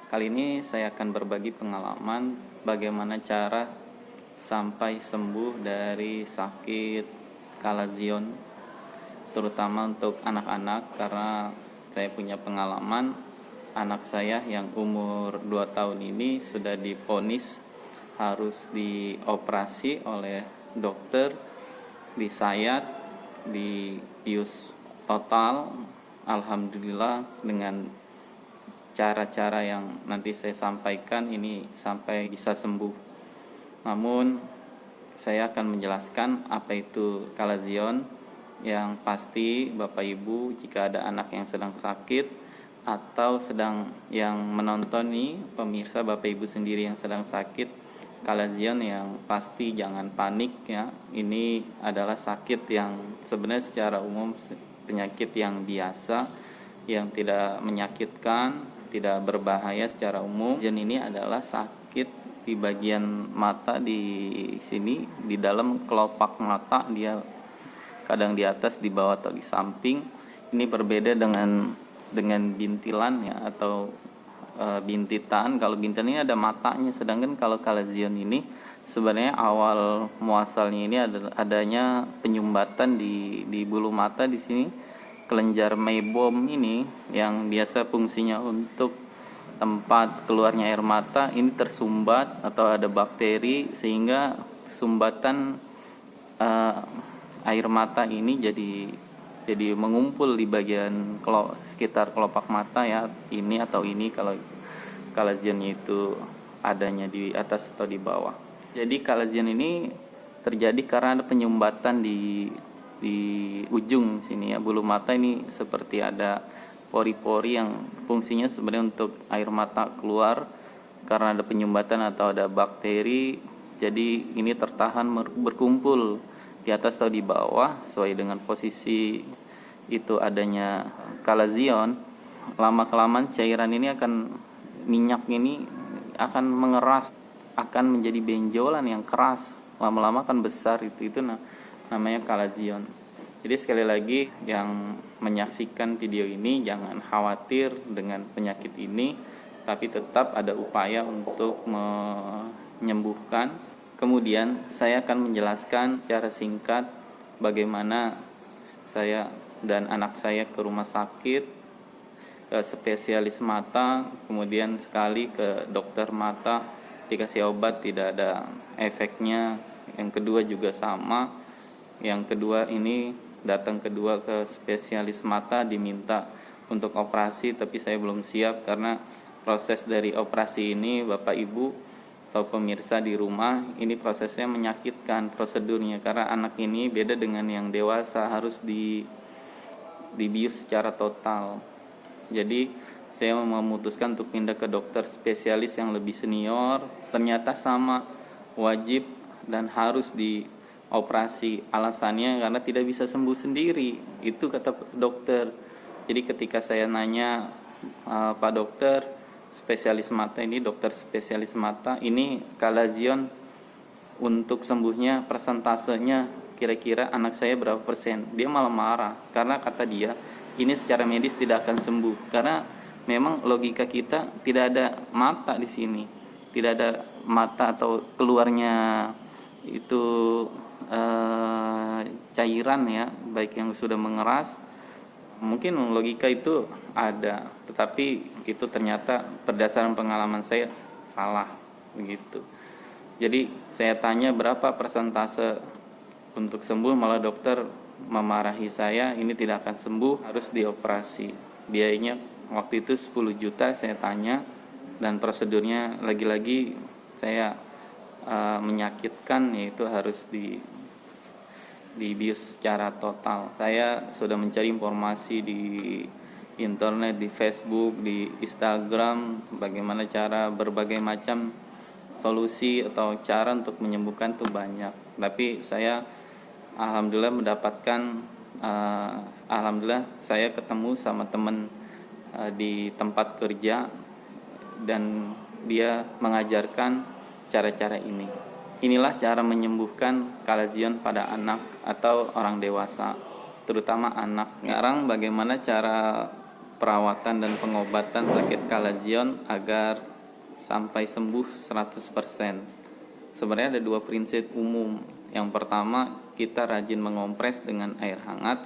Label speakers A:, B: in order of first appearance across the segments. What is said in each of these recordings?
A: Kali ini saya akan berbagi pengalaman bagaimana cara sampai sembuh dari sakit kalazion, terutama untuk anak-anak, karena saya punya pengalaman anak saya yang umur 2 tahun ini sudah divonis harus dioperasi oleh dokter, disayat, dibius total. Alhamdulillah dengan cara-cara yang nanti saya sampaikan ini sampai bisa sembuh. Namun saya akan menjelaskan apa itu kalazion. Yang pasti Bapak Ibu, jika ada anak yang sedang sakit atau sedang yang menonton nih pemirsa Bapak Ibu sendiri yang sedang sakit kalazion, yang pasti jangan panik ya. Ini adalah sakit yang sebenarnya secara umum penyakit yang biasa, yang tidak menyakitkan, tidak berbahaya secara umum. Dan ini adalah sakit di bagian mata, di sini di dalam kelopak mata, dia kadang di atas, di bawah atau di samping. Ini berbeda dengan bintilan ya, atau bintitan. Kalau bintitan ini ada matanya, sedangkan kalau kalazion ini sebenarnya awal muasalnya ini adanya penyumbatan di bulu mata di sini. Kelenjar meibom ini yang biasa fungsinya untuk tempat keluarnya air mata ini tersumbat atau ada bakteri, sehingga sumbatan air mata ini jadi mengumpul di bagian sekitar kelopak mata ya, ini atau ini kalau kalazionnya itu adanya di atas atau di bawah. Jadi kalazion ini terjadi karena ada penyumbatan di ujung sini ya, bulu mata ini seperti ada pori-pori yang fungsinya sebenarnya untuk air mata keluar. Karena ada penyumbatan atau ada bakteri, jadi ini tertahan berkumpul di atas atau di bawah sesuai dengan posisi itu adanya kalazion. Lama-kelamaan cairan ini minyak ini akan mengeras, akan menjadi benjolan yang keras, lama-lama akan besar. Itu namanya kalazion. Jadi sekali lagi, yang menyaksikan video ini jangan khawatir dengan penyakit ini, tapi tetap ada upaya untuk menyembuhkan. Kemudian saya akan menjelaskan secara singkat bagaimana saya dan anak saya ke rumah sakit, ke spesialis mata, kemudian sekali ke dokter mata, dikasih obat tidak ada efeknya. Yang kedua juga sama. Yang kedua ini datang kedua ke spesialis mata, diminta untuk operasi, tapi saya belum siap karena proses dari operasi ini Bapak Ibu atau pemirsa di rumah, ini prosesnya menyakitkan prosedurnya, karena anak ini beda dengan yang dewasa, harus dibius secara total. Jadi saya memutuskan untuk pindah ke dokter spesialis yang lebih senior. Ternyata sama, wajib dan harus dioperasi. Alasannya karena tidak bisa sembuh sendiri, itu kata dokter. Jadi ketika saya nanya, Pak dokter, spesialis mata ini, dokter spesialis mata, ini kalazion untuk sembuhnya persentasenya kira-kira anak saya berapa persen? Dia malah marah karena kata dia ini secara medis tidak akan sembuh, karena memang logika kita tidak ada mata di sini, tidak ada mata atau keluarnya itu cairan ya, baik yang sudah mengeras. Mungkin logika itu ada, tetapi itu ternyata berdasarkan pengalaman saya salah begitu. Jadi saya tanya berapa persentase untuk sembuh, malah dokter memarahi saya, ini tidak akan sembuh, harus dioperasi. Biayanya waktu itu 10 juta saya tanya, dan prosedurnya lagi-lagi saya menyakitkan, yaitu harus dibius secara total. Saya sudah mencari informasi di internet, di Facebook, di Instagram, bagaimana cara, berbagai macam solusi atau cara untuk menyembuhkan itu banyak. Tapi saya alhamdulillah mendapatkan, alhamdulillah saya ketemu sama teman di tempat kerja, dan dia mengajarkan cara-cara ini. Inilah cara menyembuhkan kalazion pada anak atau orang dewasa, terutama anak. Sekarang bagaimana cara perawatan dan pengobatan sakit kalazion agar sampai sembuh 100%. Sebenarnya ada dua prinsip umum. Yang pertama, kita rajin mengompres dengan air hangat.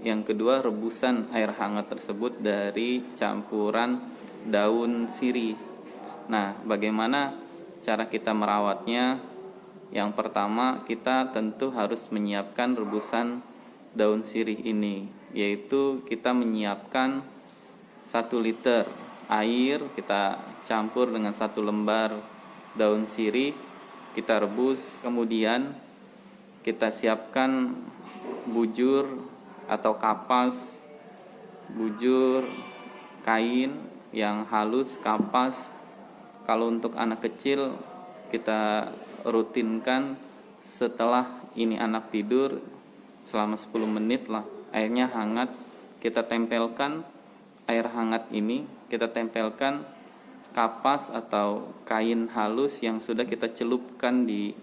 A: Yang kedua, rebusan air hangat tersebut dari campuran daun sirih. Nah, bagaimana cara kita merawatnya? Yang pertama, kita tentu harus menyiapkan rebusan daun sirih ini, yaitu kita menyiapkan 1 liter air, kita campur dengan 1 lembar daun sirih, kita rebus, kemudian kita siapkan bujur atau kapas, bujur kain yang halus, kapas. Kalau untuk anak kecil kita rutinkan setelah ini anak tidur selama 10 menit lah, airnya hangat, kita tempelkan air hangat ini, kita tempelkan kapas atau kain halus yang sudah kita celupkan di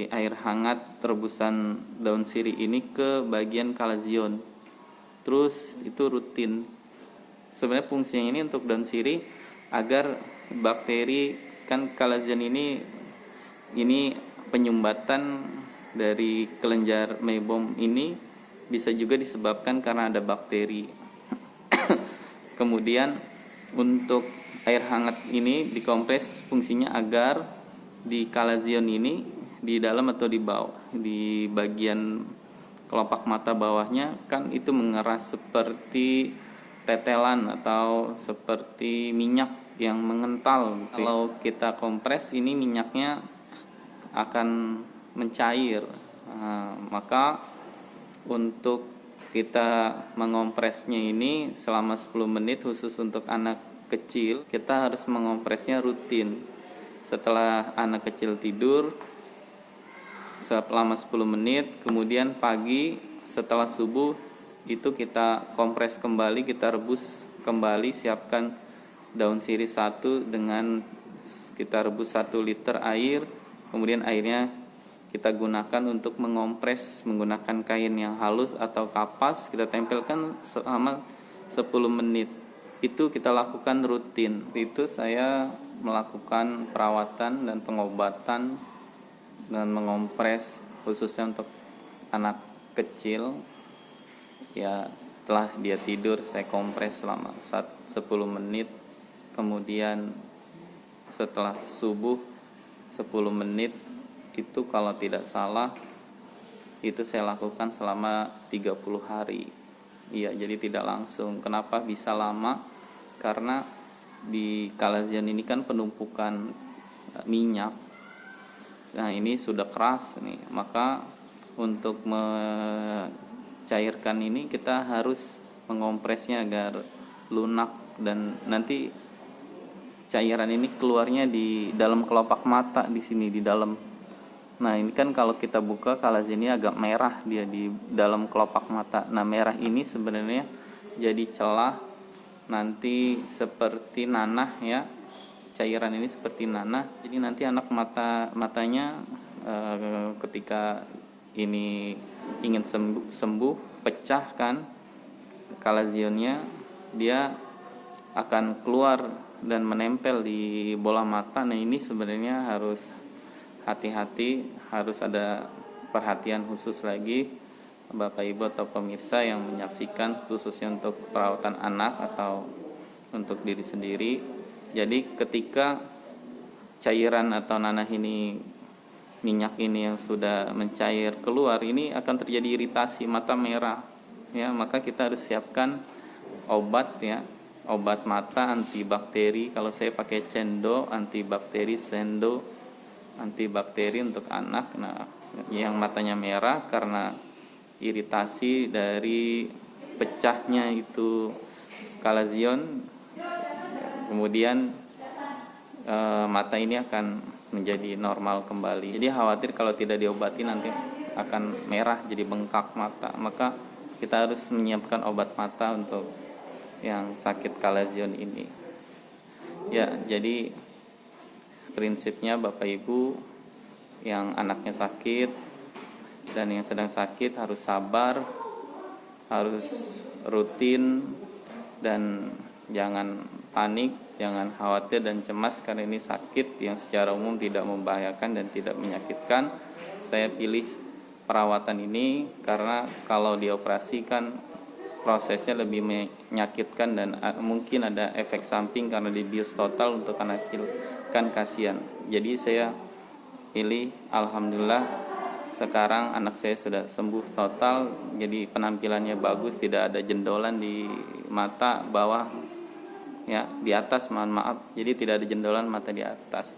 A: air hangat rebusan daun sirih ini ke bagian kalazion. Terus itu rutin. Sebenarnya fungsinya ini untuk daun sirih agar bakteri, kan kalazion ini penyumbatan dari kelenjar meibom ini bisa juga disebabkan karena ada bakteri. Kemudian untuk air hangat ini dikompres, fungsinya agar di kalazion ini, di dalam atau di bawah, di bagian kelopak mata bawahnya, kan itu mengeras seperti tetelan atau seperti minyak yang mengental. Kalau kita kompres ini minyaknya akan mencair. Maka untuk kita mengompresnya ini selama 10 menit khusus untuk anak kecil, kita harus mengompresnya rutin. Setelah anak kecil tidur selama 10 menit, kemudian pagi setelah subuh itu kita kompres kembali, kita rebus kembali, siapkan daun sirih 1 dengan kita rebus 1 liter air, kemudian airnya kita gunakan untuk mengompres menggunakan kain yang halus atau kapas, kita tempelkan selama 10 menit. Itu kita lakukan rutin. Itu saya melakukan perawatan dan pengobatan dan mengompres khususnya untuk anak kecil. Ya, setelah dia tidur saya kompres selama 10 menit. Kemudian setelah subuh 10 menit. Itu kalau tidak salah itu saya lakukan selama 30 hari. Iya, jadi tidak langsung. Kenapa bisa lama? Karena di kalazion ini kan penumpukan minyak. Nah, ini sudah keras nih. Maka untuk mencairkan ini kita harus mengompresnya agar lunak dan nanti cairan ini keluarnya di dalam kelopak mata di sini di dalam. Nah, ini kan kalau kita buka kalazion ini agak merah dia di dalam kelopak mata. Nah, merah ini sebenarnya jadi celah nanti seperti nanah ya. Cairan ini seperti nanah. Jadi nanti anak matanya ketika ini ingin sembuh pecah kan kalazionnya, dia akan keluar dan menempel di bola mata. Nah, ini sebenarnya harus hati-hati, harus ada perhatian khusus lagi Bapak Ibu atau pemirsa yang menyaksikan, khususnya untuk perawatan anak atau untuk diri sendiri. Jadi ketika cairan atau nanah ini, minyak ini yang sudah mencair keluar, ini akan terjadi iritasi mata merah ya, maka kita harus siapkan obat ya, obat mata antibakteri. Kalau saya pakai Cendo antibakteri, Sendo antibakteri untuk anak. Nah, yang matanya merah karena iritasi dari pecahnya itu kalazion, kemudian mata ini akan menjadi normal kembali. Jadi khawatir kalau tidak diobati nanti akan merah jadi bengkak mata. Maka kita harus menyiapkan obat mata untuk yang sakit kalazion ini. Ya, jadi prinsipnya Bapak Ibu yang anaknya sakit dan yang sedang sakit harus sabar, harus rutin dan jangan panik, jangan khawatir dan cemas karena ini sakit yang secara umum tidak membahayakan dan tidak menyakitkan. Saya pilih perawatan ini karena kalau dioperasi kan prosesnya lebih menyakitkan dan mungkin ada efek samping karena dibius total untuk anak kecil, kan kasihan. Jadi saya pilih, alhamdulillah sekarang anak saya sudah sembuh total, jadi penampilannya bagus, tidak ada jendolan di mata bawah, ya di atas, mohon maaf, jadi tidak ada jendolan mata di atas.